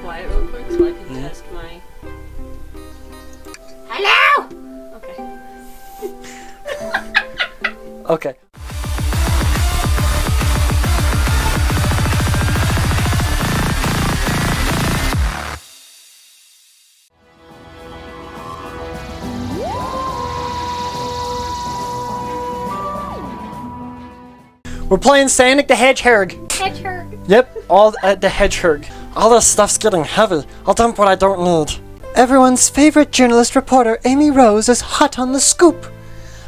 quiet real quick so I can test my... Hello! Okay. Okay. We're playing Sonic the Hedgehog. Hedgehog. Yep, all the Hedgehog. All this stuff's getting heavy. I'll dump what I don't need. Everyone's favorite journalist reporter, Amy Rose, is hot on the scoop.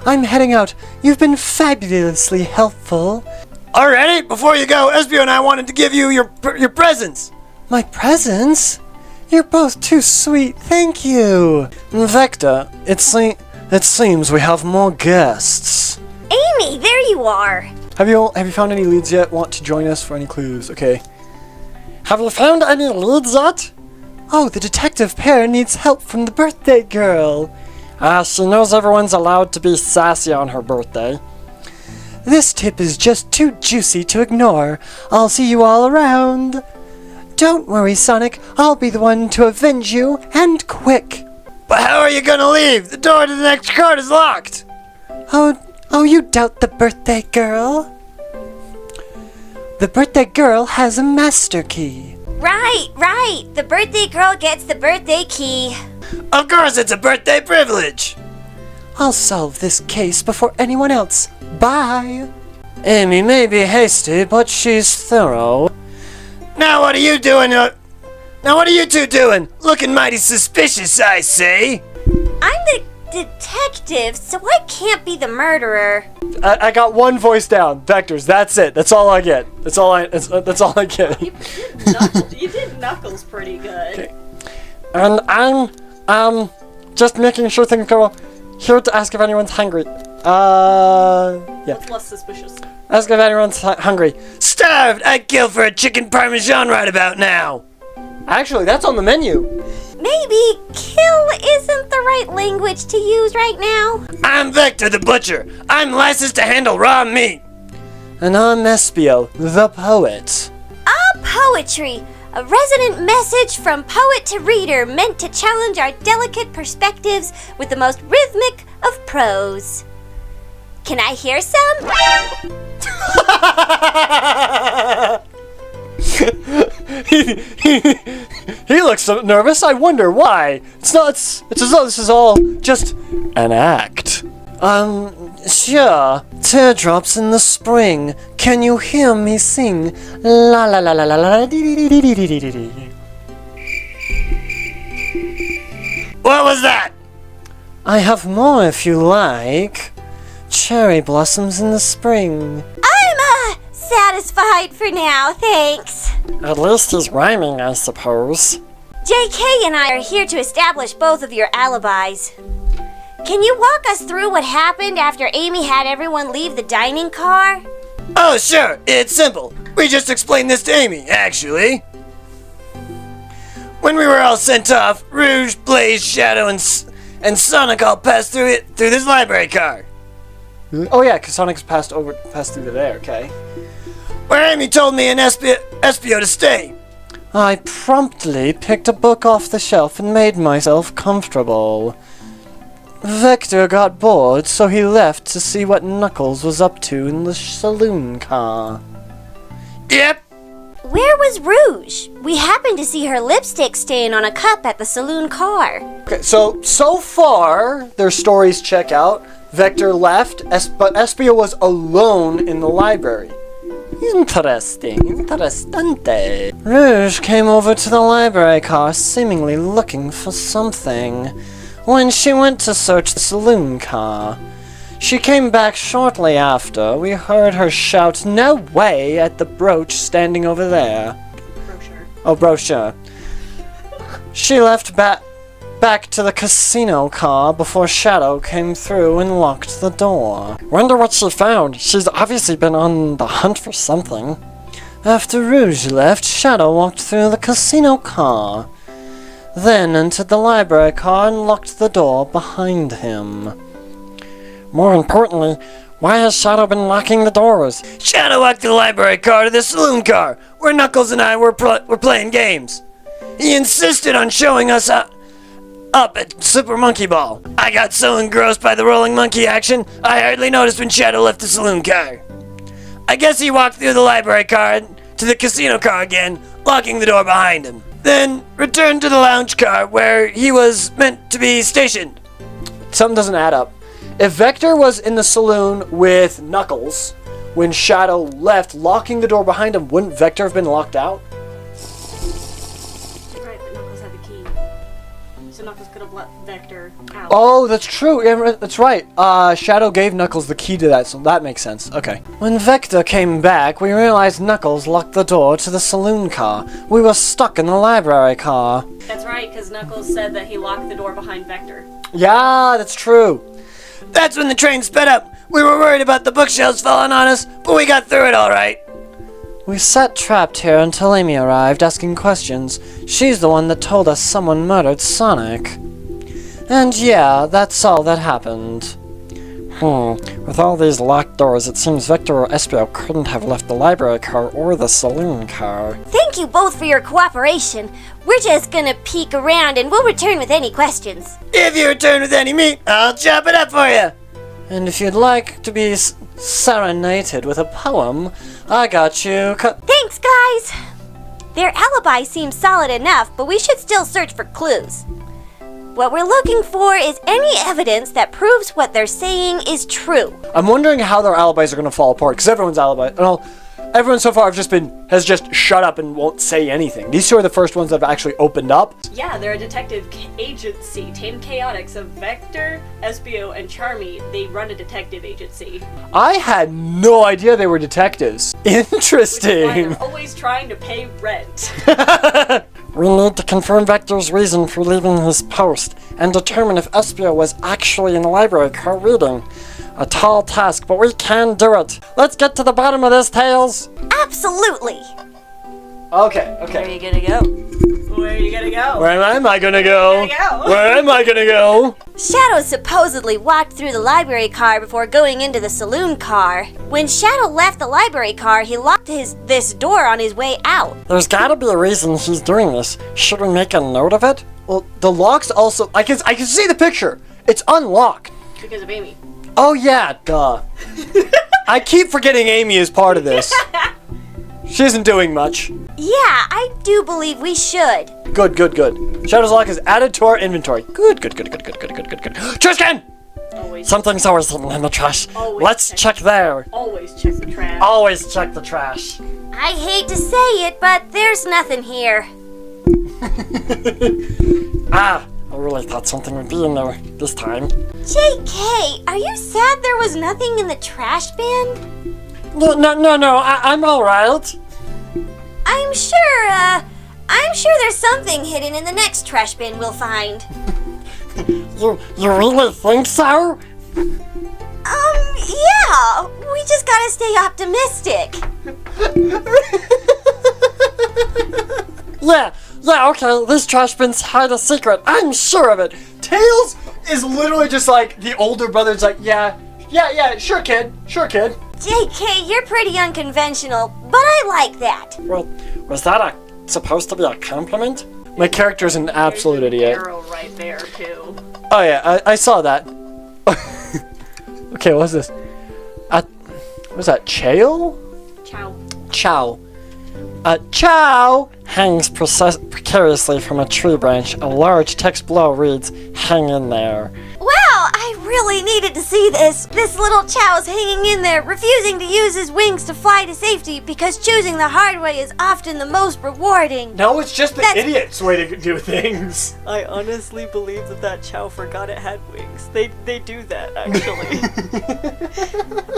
I'm heading out. You've been fabulously helpful. Alrighty, before you go, Espio and I wanted to give you your presents. My presents? You're both too sweet, thank you. Vector, it seems we have more guests. Amy, there you are. Have you found any leads yet? Want to join us for any clues? Okay. Have you found any leads yet? Oh, the detective pair needs help from the birthday girl. She knows everyone's allowed to be sassy on her birthday. This tip is just too juicy to ignore. I'll see you all around. Don't worry, Sonic. I'll be the one to avenge you, and quick. But how are you gonna leave? The door to the next card is locked. Oh, you doubt the birthday girl? The birthday girl has a master key. Right. The birthday girl gets the birthday key. Of course, it's a birthday privilege. I'll solve this case before anyone else. Bye. Amy may be hasty, but she's thorough. Now what are you doing? Now what are you two doing? Looking mighty suspicious, I say. I'm the detective, so I can't be the murderer. I got one voice down. Vectors. That's it. That's all I get. That's all I get. You did Knuckles pretty good. Okay. And I'm just making sure things go well. Here to ask if anyone's hungry. Yeah. That's less suspicious. Ask if anyone's hungry. Starved! I'd kill for a chicken parmesan right about now. Actually, that's on the menu. Maybe kill isn't the right language to use right now. I'm Vector the Butcher. I'm licensed to handle raw meat. And I'm Espio, the poet. Poetry. A resonant message from poet to reader meant to challenge our delicate perspectives with the most rhythmic of prose. Can I hear some? He looks so nervous. I wonder why. It's as though this is all just an act. Sure. Teardrops in the spring. Can you hear me sing? La la la la la la dee dee dee dee dee dee dee. What was that? I have more if you like. Cherry blossoms in the spring. I'm satisfied for now, thanks. At least he's rhyming, I suppose. JK and I are here to establish both of your alibis. Can you walk us through what happened after Amy had everyone leave the dining car? Oh, sure. It's simple. We just explained this to Amy, actually. When we were all sent off, Rouge, Blaze, Shadow, and Sonic all passed through this library car. Oh yeah, because Sonic's passed through there, okay. Where Amy told me and Espio to stay. I promptly picked a book off the shelf and made myself comfortable. Vector got bored, so he left to see what Knuckles was up to in the saloon car. Yep. Where was Rouge? We happened to see her lipstick stain on a cup at the saloon car. Okay, so far, their stories check out. Vector left, but Espio was alone in the library. Interessante. Rouge came over to the library car, seemingly looking for something. When she went to search the saloon car, she came back shortly after. We heard her shout, "No way!" at the brooch standing over there. Brochure. Oh, brochure. She left back to the casino car before Shadow came through and locked the door. Wonder what she found. She's obviously been on the hunt for something. After Rouge left, Shadow walked through the casino car, then entered the library car and locked the door behind him. More importantly, why has Shadow been locking the doors? Shadow walked the library car to the saloon car, where Knuckles and I were playing games. He insisted on showing us up at Super Monkey Ball. I got so engrossed by the rolling monkey action, I hardly noticed when Shadow left the saloon car. I guess he walked through the library car to the casino car again, locking the door behind him. Then returned to the lounge car where he was meant to be stationed. Something doesn't add up. If Vector was in the saloon with Knuckles when Shadow left, locking the door behind him, wouldn't Vector have been locked out? Right, but Knuckles had the key. So Knuckles could have let Vector out. Oh, that's true. Yeah, that's right. Shadow gave Knuckles the key to that, so that makes sense. Okay. When Vector came back, we realized Knuckles locked the door to the saloon car. We were stuck in the library car. That's right, because Knuckles said that he locked the door behind Vector. Yeah, that's true. That's when the train sped up. We were worried about the bookshelves falling on us, but we got through it all right. We sat trapped here until Amy arrived, asking questions. She's the one that told us someone murdered Sonic. And yeah, that's all that happened. With all these locked doors, it seems Vector or Espio couldn't have left the library car or the saloon car. Thank you both for your cooperation. We're just gonna peek around and we'll return with any questions. If you return with any meat, I'll chop it up for you. And if you'd like to be serenaded with a poem, I got you. Thanks, guys! Their alibi seems solid enough, but we should still search for clues. What we're looking for is any evidence that proves what they're saying is true. I'm wondering how their alibis are going to fall apart, because everyone so far has just shut up and won't say anything. These two are the first ones that have actually opened up. Yeah, they're a detective agency, Tame Chaotix of Vector, Espio, and Charmy. They run a detective agency. I had no idea they were detectives. Interesting. Which is why they're always trying to pay rent. We need to confirm Vector's reason for leaving his post and determine if Espio was actually in the library car reading. A tall task, but we can do it. Let's get to the bottom of this, Tails. Absolutely! Okay. Where are you gonna go? Where are you gonna go? Where am I gonna go? Where am I gonna go? Shadow supposedly walked through the library car before going into the saloon car. When Shadow left the library car, he locked this door on his way out. There's gotta be a reason he's doing this. Should we make a note of it? Well, the lock's also... I can see the picture. It's unlocked. Because of Amy. Oh yeah, duh. I keep forgetting Amy is part of this. She isn't doing much. Yeah, I do believe we should. Good. Shadow's lock is added to our inventory. Good. Trash can! Always. Something's always hidden in the trash. Always Let's check there. Always check the trash. Always check the trash. I hate to say it, but there's nothing here. I really thought something would be in there this time. JK, are you sad there was nothing in the trash bin? No, I'm alright. I'm sure there's something hidden in the next trash bin we'll find. You really think so? Yeah, we just gotta stay optimistic. Yeah, okay, this trash bin's hide a secret. I'm sure of it. Tails is literally just like the older brother's like, yeah, sure kid. JK, you're pretty unconventional, but I like that. Well, was that supposed to be a compliment? My character's an absolute There's an idiot. arrow right there, too. Oh yeah, I saw that. Okay, what's this? What's that, Chael? Chow. Chow hangs precariously from a tree branch. A large text below reads, "Hang in there." Wow, I really needed to see this. This little Chow's hanging in there, refusing to use his wings to fly to safety because choosing the hard way is often the most rewarding. No, it's just the idiot's way to do things. I honestly believe that Chow forgot it had wings. They do that, actually.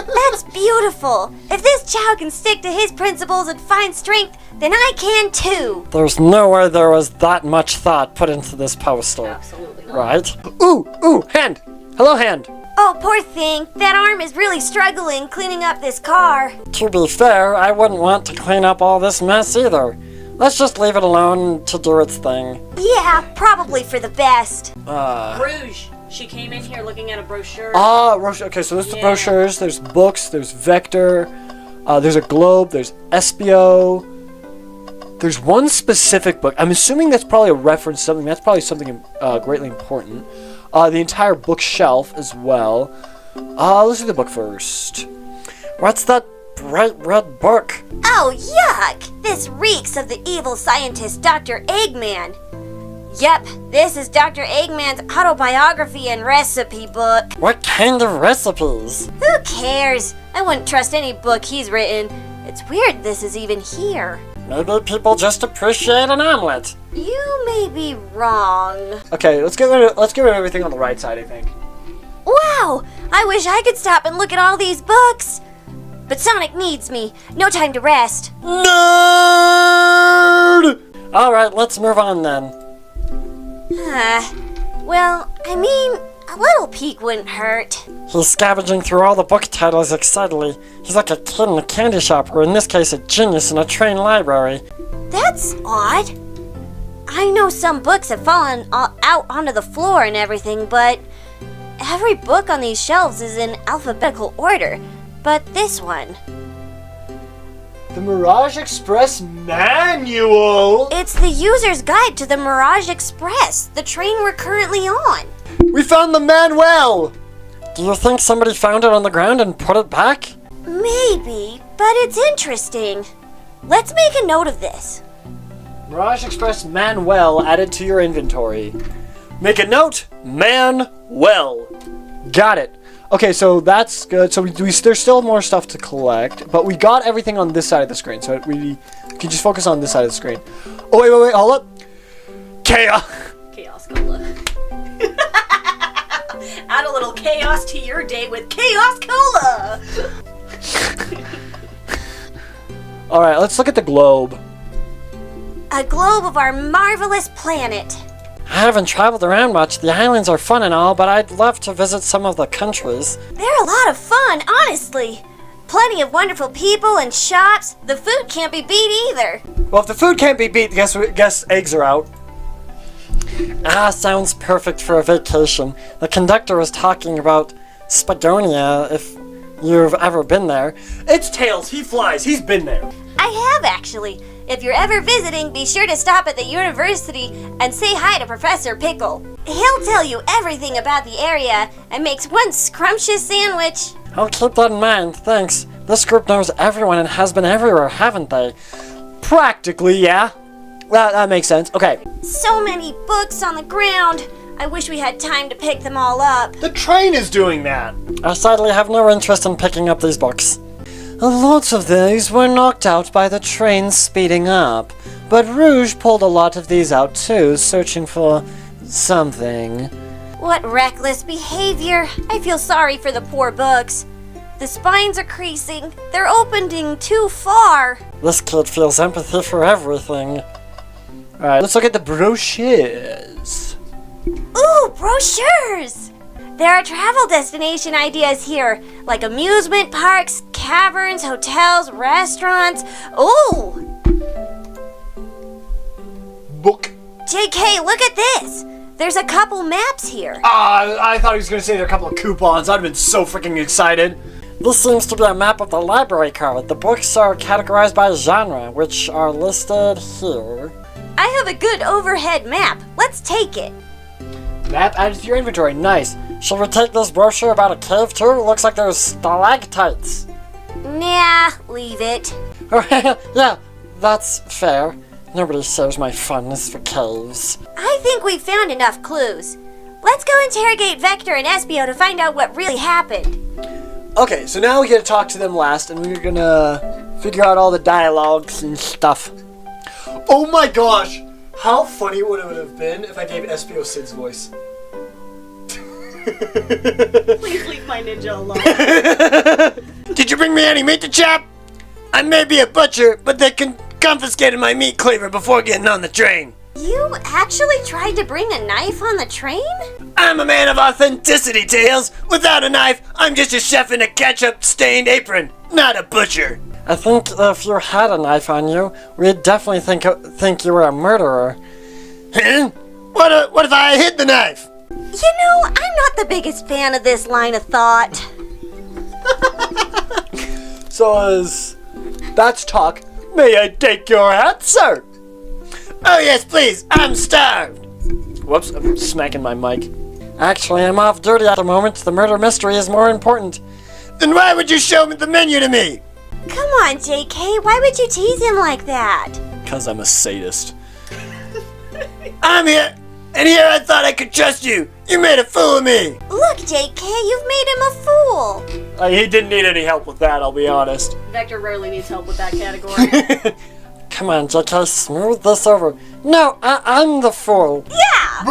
That's beautiful. If this Chow can stick to his principles and find strength, then I can too. There's no way there was that much thought put into this poster. Absolutely not. Right? Ooh, hand! Hello, hand! Oh, poor thing. That arm is really struggling cleaning up this car. To be fair, I wouldn't want to clean up all this mess either. Let's just leave it alone to do its thing. Yeah, probably for the best. Rouge. She came in here looking at a brochure. Okay, so there's the brochures, there's books, there's Vector, there's a globe, there's Espio. There's one specific book. I'm assuming that's probably a reference to something. That's probably something greatly important. The entire bookshelf as well. Let's do the book first. What's that bright red book? Oh, yuck! This reeks of the evil scientist Dr. Eggman. Yep, this is Dr. Eggman's autobiography and recipe book. What kind of recipes? Who cares? I wouldn't trust any book he's written. It's weird this is even here. Maybe people just appreciate an omelet. You may be wrong. Okay, let's get rid of everything on the right side, I think. Wow! I wish I could stop and look at all these books. But Sonic needs me. No time to rest. Nerd! Alright, let's move on then. Well, I mean, a little peek wouldn't hurt. He's scavenging through all the book titles excitedly. He's like a kid in a candy shop, or in this case, a genius in a train library. That's odd. I know some books have fallen out onto the floor and everything, but every book on these shelves is in alphabetical order. But this one, The Mirage Express Manual! it's the user's guide to the Mirage Express, the train we're currently on. We found the manual! Do you think somebody found it on the ground and put it back? Maybe, but it's interesting. Let's make a note of this. Mirage Express Manual added to your inventory. Make a note, Manuel. Got it. Okay, so that's good. So there's still more stuff to collect, but we got everything on this side of the screen, so we can just focus on this side of the screen. Oh, wait, hold up. Chaos. Chaos Cola. Add a little chaos to your day with Chaos Cola! Alright, let's look at the globe. A globe of our marvelous planet. I haven't traveled around much. The islands are fun and all, but I'd love to visit some of the countries. They're a lot of fun, honestly. Plenty of wonderful people and shops. The food can't be beat either. Well, if the food can't be beat, guess eggs are out. Sounds perfect for a vacation. The conductor was talking about Spagonia, if you've ever been there. It's Tails, he flies, he's been there. I have actually. If you're ever visiting, be sure to stop at the university and say hi to Professor Pickle. He'll tell you everything about the area and makes one scrumptious sandwich. I'll keep that in mind, thanks. This group knows everyone and has been everywhere, haven't they? Practically, yeah. Well, that makes sense. Okay. So many books on the ground. I wish we had time to pick them all up. The train is doing that. I sadly have no interest in picking up these books. Lots of these were knocked out by the train speeding up, but Rouge pulled a lot of these out too, searching for something. What reckless behavior. I feel sorry for the poor books. The spines are creasing. They're opening too far. This kid feels empathy for everything. Alright, let's look at the brochures. Ooh, brochures! There are travel destination ideas here, like amusement parks, caverns, hotels, restaurants. Ooh! Book. JK, look at this! There's a couple maps here. I thought he was going to say there are a couple of coupons. I'd have been so freaking excited. This seems to be a map of the library card. The books are categorized by genre, which are listed here. I have a good overhead map. Let's take it. Map added to your inventory. Nice. Shall we take this brochure about a cave too? Looks like there's stalactites. Nah, leave it. Yeah, that's fair. Nobody shares my fondness for caves. I think we've found enough clues. Let's go interrogate Vector and Espio to find out what really happened. Okay, so now we get to talk to them last, and we're gonna figure out all the dialogues and stuff. Oh my gosh! How funny would it have been if I gave Espio Sid's voice? Please leave my ninja alone. Did you bring me any meat to chop? I may be a butcher, but they confiscated my meat cleaver before getting on the train. You actually tried to bring a knife on the train? I'm a man of authenticity, Tails. Without a knife, I'm just a chef in a ketchup-stained apron, not a butcher. I think if you had a knife on you, we'd definitely think you were a murderer. Huh? What if I hid the knife? You know, I'm not the biggest fan of this line of thought. So as that's talk, may I take your hat, sir? Oh yes, please, I'm starved. Whoops, I'm smacking my mic. Actually, I'm off duty at the moment. The murder mystery is more important. Then why would you show the menu to me? Come on, JK, why would you tease him like that? Because I'm a sadist. I'm here, and here I thought I could trust you. You made a fool of me. Look, JK, you've made him a fool. He didn't need any help with that, I'll be honest. Vector rarely needs help with that category. Come on, JK, smooth this over. No, I'm the fool. Yeah!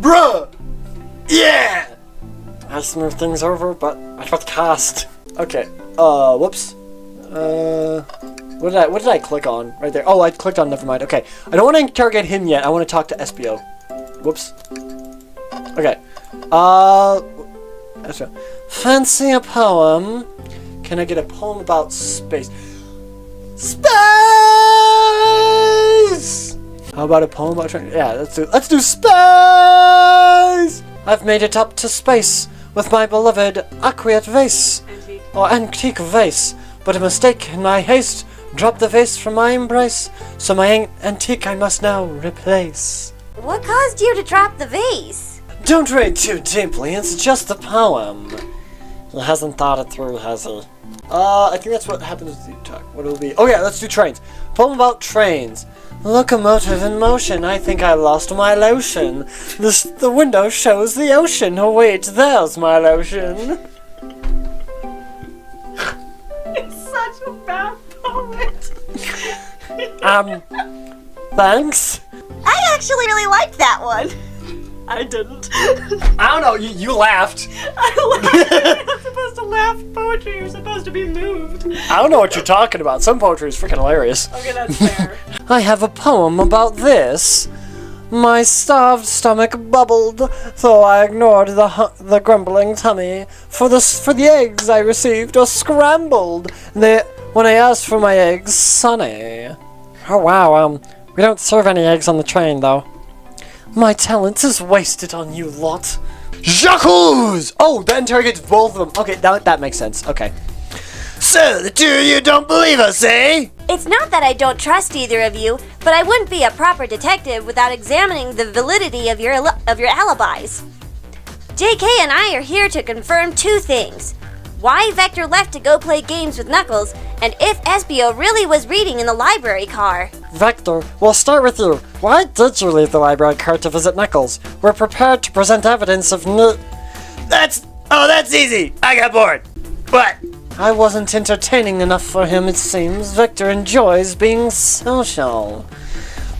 Bruh! Yeah! I smooth things over, but at what cost? Okay, whoops. What did I click on? Right there. Oh, I clicked on, never mind. Okay, I don't want to interrogate him yet. I want to talk to SBO. Whoops. Okay. Fancy a poem? Can I get a poem about space? Space! How about a poem about train? Yeah, let's do space! I've made it up to space with my beloved aqueous vase. Antique. Or antique vase. But a mistake in my haste dropped the vase from my embrace. So my antique I must now replace. What caused you to drop the vase? Don't read too deeply, it's just a poem. He hasn't thought it through, has he? I think that's what happens with you talk. What it'll be. Oh yeah, let's do trains. Poem about trains. Locomotive in motion, I think I lost my lotion. The window shows the ocean. Oh wait, there's my lotion. It's such a bad poet. Thanks? I actually really liked that one. I didn't. I don't know, you laughed. You're not supposed to laugh poetry, you're supposed to be moved. I don't know what you're talking about. Some poetry is freaking hilarious. Okay, that's fair. I have a poem about this. My starved stomach bubbled, so I ignored the grumbling tummy. For the eggs I received are scrambled. When I asked for my eggs, sunny. Oh wow, we don't serve any eggs on the train though. My talent is wasted on you lot. Jacques! Oh, that interrogates both of them. Okay, that makes sense. Okay. So, the two of you don't believe us, eh? It's not that I don't trust either of you, but I wouldn't be a proper detective without examining the validity of your alibis. JK and I are here to confirm two things. Why Vector left to go play games with Knuckles, and if SBO really was reading in the library car. Vector, we'll start with you. Why did you leave the library car to visit Knuckles? We're prepared to present evidence of That's easy. I got bored. What? I wasn't entertaining enough for him, it seems. Vector enjoys being social.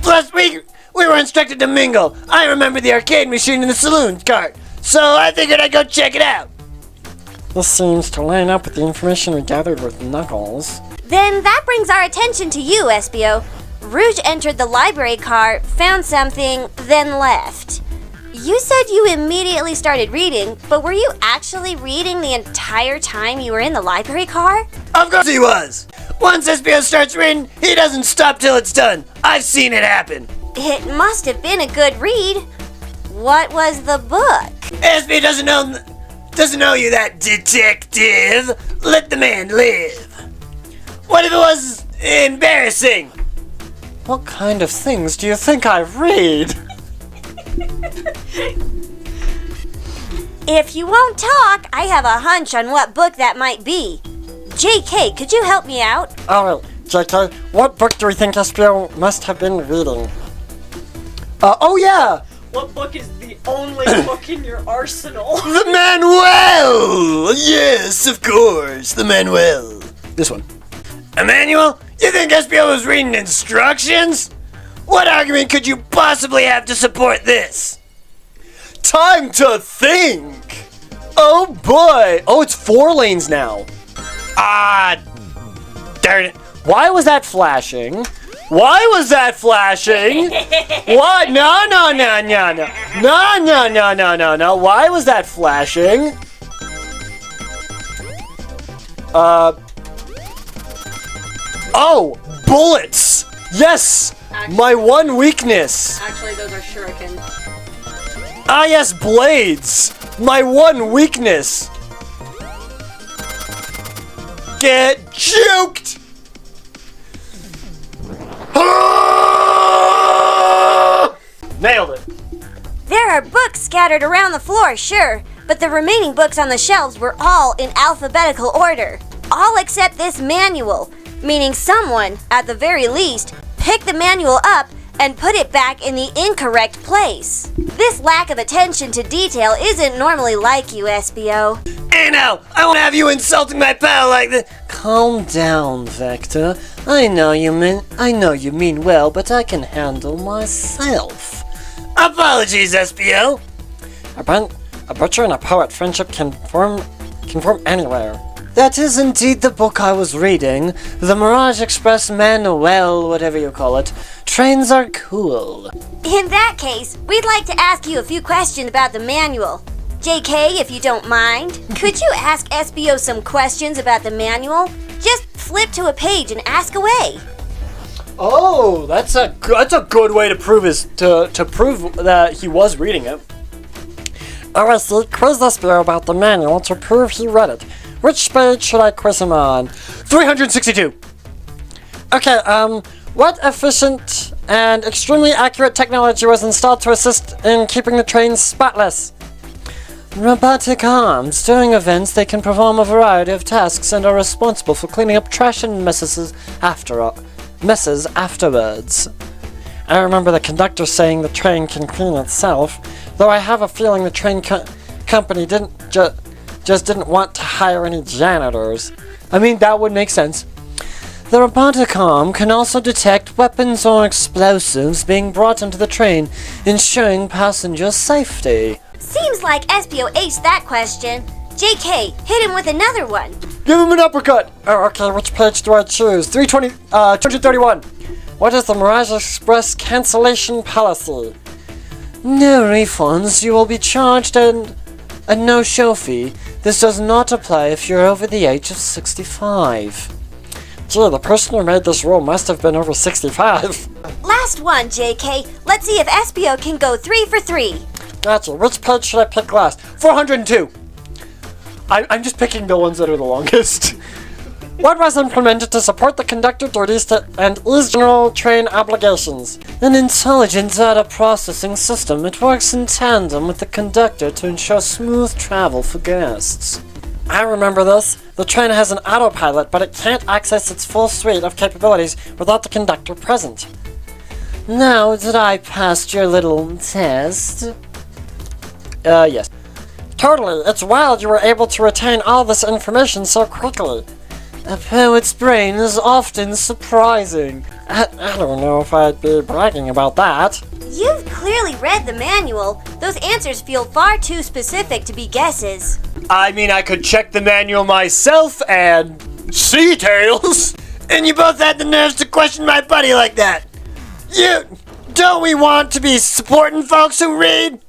Plus, we were instructed to mingle. I remember the arcade machine in the saloon cart, so I figured I'd go check it out. This seems to line up with the information we gathered with Knuckles. Then that brings our attention to you, SBO. Rouge entered the library car, found something, then left. You said you immediately started reading, but were you actually reading the entire time you were in the library car? Of course he was. Once SBO starts reading, he doesn't stop till it's done. I've seen it happen. It must have been a good read. What was the book? SBO doesn't know you, that detective. Let the man live. What if it was embarrassing? What kind of things do you think I read? If you won't talk, I have a hunch on what book that might be. JK, could you help me out? Alright, JK, what book do we think SBO must have been reading? Oh yeah! What book is the only book in your arsenal? The Manual! Yes, of course, the Manual. This one. A manual? You think SBO was reading instructions? What argument could you possibly have to support this? Time to think! Oh boy! Oh, it's 4 lanes now. Ah, darn it. Why was that flashing? Why was that flashing? What? No. No. Why was that flashing? Oh, bullets! Yes! My one weakness! Actually, those are shurikens. Ah yes, blades! My one weakness! Get juked! Nailed it. There are books scattered around the floor, sure, but the remaining books on the shelves were all in alphabetical order. All except this manual, meaning someone, at the very least, picked the manual up and put it back in the incorrect place. This lack of attention to detail isn't normally like you, SBO. Hey now, I won't have you insulting my pal like this. Calm down, Vector. I know you mean well, but I can handle myself. Apologies, SPO. A butcher and a poet friendship can form anywhere. That is indeed the book I was reading. The Mirage Express Manual, whatever you call it. Trains are cool. In that case, we'd like to ask you a few questions about the manual. JK, if you don't mind, could you ask SBO some questions about the manual? Just flip to a page and ask away. Oh, that's a good way to prove prove that he was reading it. RSC, quiz SBO about the manual to prove he read it. Which page should I quiz him on? 362. Okay, what efficient and extremely accurate technology was installed to assist in keeping the trains spotless? Robotic arms. During events, they can perform a variety of tasks and are responsible for cleaning up trash and messes afterwards. I remember the conductor saying the train can clean itself, though I have a feeling the train company just didn't want to hire any janitors. I mean, that would make sense. The robotic arm can also detect weapons or explosives being brought into the train, ensuring passenger safety. Seems like SBO aced that question. JK, hit him with another one. Give him an uppercut! Oh, okay, which page do I choose? 231. What is the Mirage Express cancellation policy? No refunds. You will be charged a no-show fee. This does not apply if you're over the age of 65. Gee, the person who made this rule must have been over 65. Last one, JK. Let's see if SBO can go 3 for 3. Gotcha. Which page should I pick last? 402. I'm just picking the ones that are the longest. What was implemented to support the conductor duties and ease general train obligations? An intelligent data processing system. It works in tandem with the conductor to ensure smooth travel for guests. I remember this. The train has an autopilot, but it can't access its full suite of capabilities without the conductor present. Now, did I pass your little test? Yes. Totally. It's wild you were able to retain all this information so quickly. A poet's brain is often surprising. I don't know if I'd be bragging about that. You've clearly read the manual. Those answers feel far too specific to be guesses. I mean, I could check the manual myself and see tails. And you both had the nerves to question my buddy like that. Don't we want to be supporting folks who read?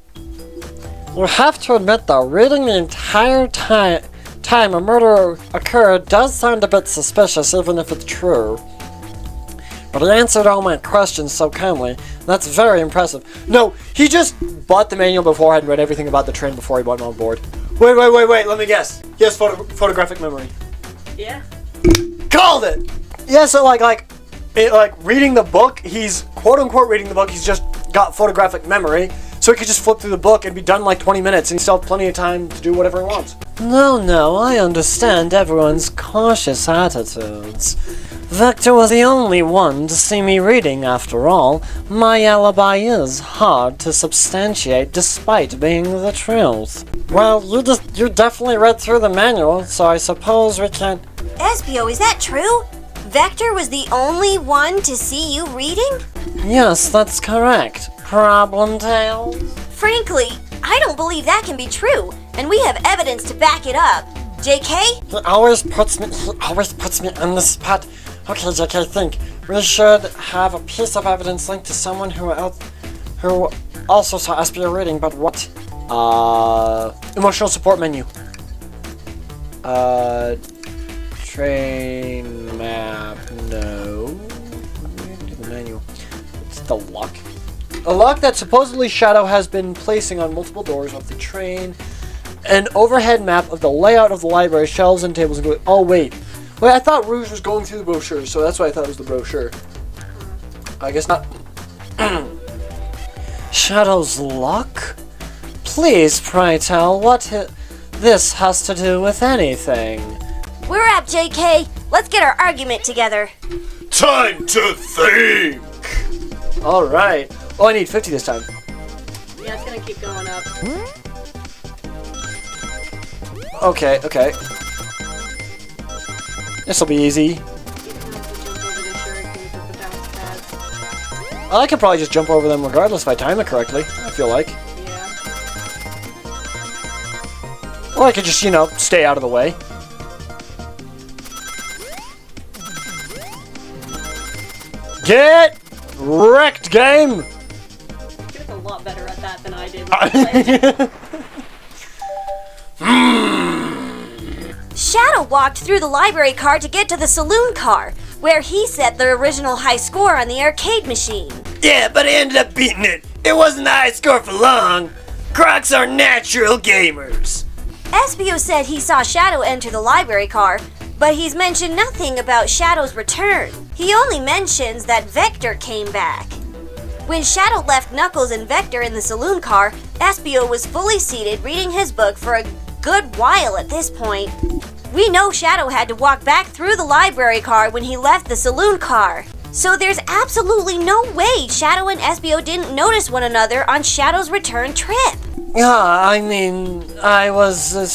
You have to admit though, reading the entire time a murder occurred does sound a bit suspicious, even if it's true. But he answered all my questions so calmly. That's very impressive. No, he just bought the manual beforehand and read everything about the train before he went on board. Wait, let me guess. He has photographic memory. Yeah. Called it! Yeah, so like reading the book, he's quote-unquote reading the book, he's just got photographic memory, so he could just flip through the book and be done in like 20 minutes and still have plenty of time to do whatever he wants. No, I understand everyone's cautious attitudes. Vector was the only one to see me reading, after all. My alibi is hard to substantiate despite being the truth. Well, you definitely read through the manual, so I suppose we can't... SBO, is that true? Vector was the only one to see you reading? Yes, that's correct. Problem, Tails? Frankly, I don't believe that can be true, and we have evidence to back it up. JK? He always puts me on the spot. Okay, JK, think. We should have a piece of evidence linked to someone who also saw SBO reading, but what? Emotional support menu. Train map, no. The menu. It's the lock. A lock that supposedly Shadow has been placing on multiple doors of the train. An overhead map of the layout of the library, shelves and tables. And oh wait, I thought Rouge was going through the brochure, so that's why I thought it was the brochure. I guess not. Shadow's luck? Please, pray tell, what this has to do with anything. We're up, JK. Let's get our argument together. Time to think! Alright. Oh, I need 50 this time. Yeah, it's gonna keep going up. Okay, okay. This'll be easy. I could probably just jump over them regardless if I time it correctly, I feel like. Yeah. Or I could just, you know, stay out of the way. Get wrecked, game! You're a lot better at that than I did when I played. Shadow walked through the library car to get to the saloon car, where he set the original high score on the arcade machine. Yeah, but I ended up beating it. It wasn't the high score for long. Crocs are natural gamers. Espio said he saw Shadow enter the library car, but he's mentioned nothing about Shadow's return. He only mentions that Vector came back. When Shadow left Knuckles and Vector in the saloon car, Espio was fully seated reading his book for a good while at this point. We know Shadow had to walk back through the library car when he left the saloon car. So there's absolutely no way Shadow and Espio didn't notice one another on Shadow's return trip. Yeah, I mean, it was a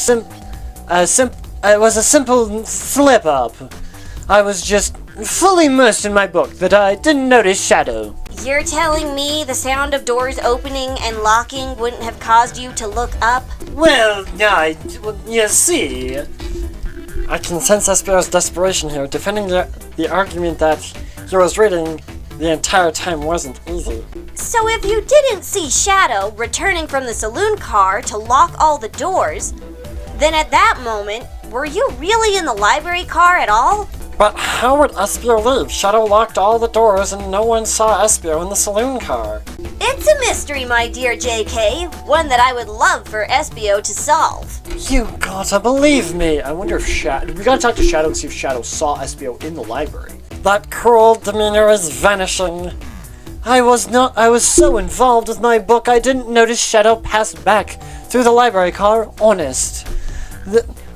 simple slip-up. I was just fully immersed in my book that I didn't notice Shadow. You're telling me the sound of doors opening and locking wouldn't have caused you to look up? Well, you see, I can sense Espio's desperation here, defending the argument that he was reading the entire time wasn't easy. So if you didn't see Shadow returning from the saloon car to lock all the doors, then at that moment, were you really in the library car at all? But how would Espio leave? Shadow locked all the doors and no one saw Espio in the saloon car. It's a mystery, my dear JK, one that I would love for Espio to solve. You gotta believe me. I wonder if Shadow... We gotta talk to Shadow and see if Shadow saw Espio in the library. That cruel demeanor is vanishing. I was so involved with my book I didn't notice Shadow pass back through the library car, honest.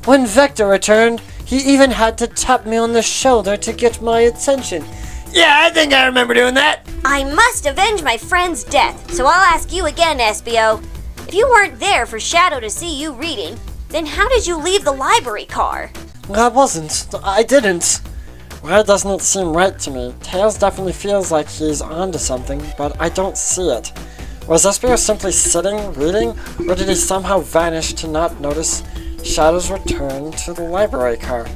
When Vector returned, he even had to tap me on the shoulder to get my attention. Yeah, I think I remember doing that. I must avenge my friend's death, so I'll ask you again, Espio. If you weren't there for Shadow to see you reading, then how did you leave the library car? I didn't. Well, doesn't it seem right to me? Tails definitely feels like he's onto something, but I don't see it. Was Espio simply sitting, reading, or did he somehow vanish to not notice Shadow's return to the library car?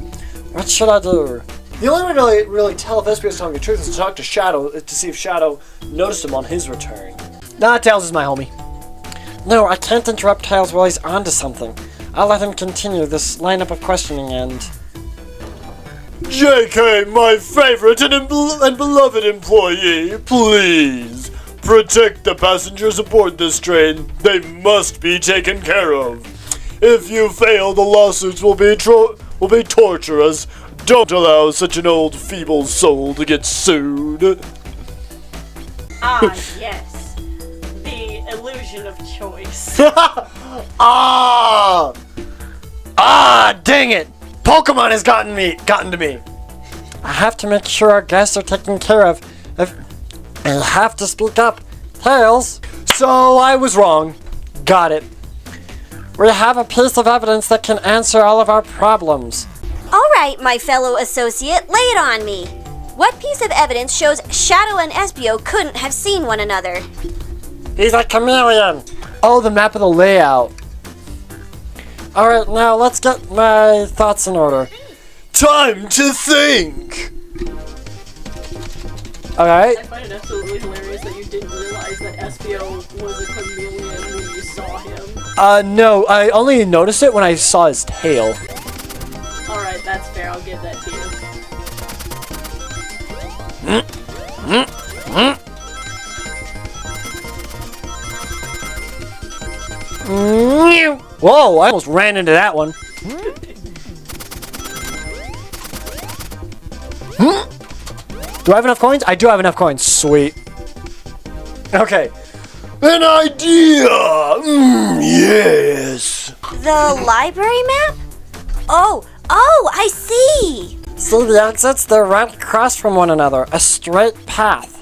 What should I do? The only way to really tell if Espio's telling the truth is to talk to Shadow to see if Shadow noticed him on his return. Nah, Tails is my homie. No, I can't interrupt Tails while he's onto something. I'll let him continue this lineup of questioning and... JK, my favorite and beloved employee, please protect the passengers aboard this train. They must be taken care of. If you fail, the lawsuits will be torturous. Don't allow such an old, feeble soul to get sued. Ah, yes. The illusion of choice. Ah, dang it! Pokemon has gotten to me. I have to make sure our guests are taken care of. I have to speak up. Tails. So I was wrong. Got it. We have a piece of evidence that can answer all of our problems. All right, my fellow associate, lay it on me. What piece of evidence shows Shadow and Espio couldn't have seen one another? He's a chameleon. Oh, the map of the layout. Alright, now let's get my thoughts in order. Time to think! Alright. I find it absolutely hilarious that you didn't realize that Espio was a chameleon when you saw him. No, I only noticed it when I saw his tail. Alright, that's fair, I'll give that to you. Whoa, I almost ran into that one. Do I have enough coins? I do have enough coins. Sweet. Okay. An idea! Yes! The library map? Oh, I see! See the exits? They're right across from one another. A straight path.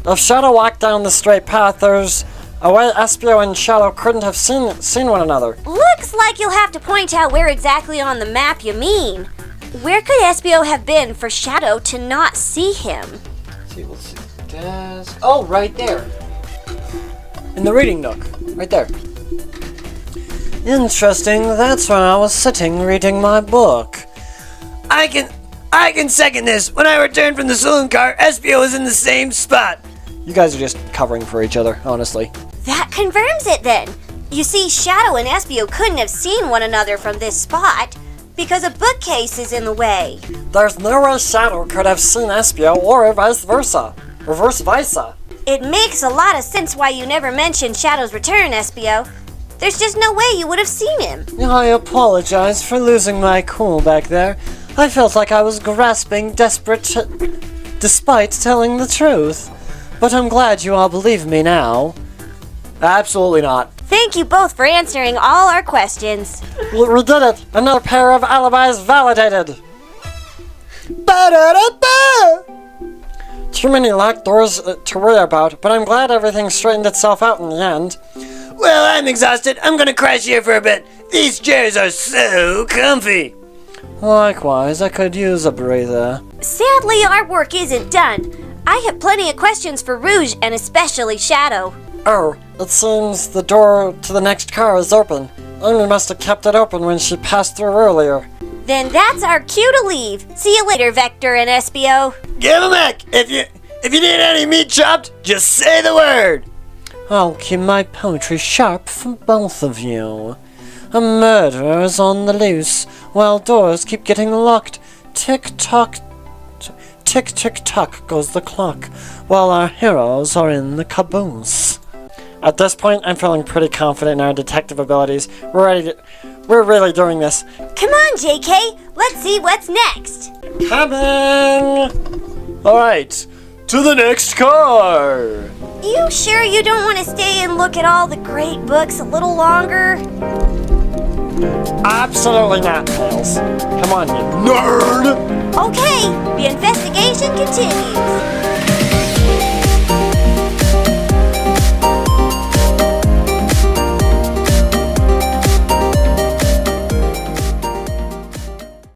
If Shadow walked down the straight path, there's a way Espio and Shadow couldn't have seen one another. Looks like you'll have to point out where exactly on the map you mean. Where could Espio have been for Shadow to not see him? Let's see. Desk. Oh, right there. In the reading nook. Right there. Interesting. That's when I was sitting reading my book. I can second this. When I returned from the saloon car, Espio was in the same spot. You guys are just covering for each other, honestly. That confirms it then. You see, Shadow and Espio couldn't have seen one another from this spot because a bookcase is in the way. There's no way Shadow could have seen Espio or vice versa. Or vice versa. It makes a lot of sense why you never mentioned Shadow's return, Espio. There's just no way you would have seen him. I apologize for losing my cool back there. I felt like I was grasping despite telling the truth. But I'm glad you all believe me now. Absolutely not. Thank you both for answering all our questions. We did it! Another pair of alibis validated! Ba-da-da-ba! Too many locked doors to worry about, but I'm glad everything straightened itself out in the end. Well, I'm exhausted. I'm gonna crash here for a bit. These chairs are so comfy. Likewise, I could use a breather. Sadly, our work isn't done. I have plenty of questions for Rouge and especially Shadow. Oh, it seems the door to the next car is open. Amy must have kept it open when she passed through earlier. Then that's our cue to leave. See you later, Vector and Espio. Give 'em back. If you need any meat chopped, just say the word. I'll keep my poetry sharp for both of you. A murderer is on the loose, while doors keep getting locked. Tick-tock, tick-tick-tock goes the clock, while our heroes are in the caboose. At this point, I'm feeling pretty confident in our detective abilities. We're really doing this. Come on, JK. Let's see what's next. Coming! Alright, to the next car! You sure you don't want to stay and look at all the great books a little longer? Absolutely not, Tails. Come on, you Nerd! Okay, the investigation continues.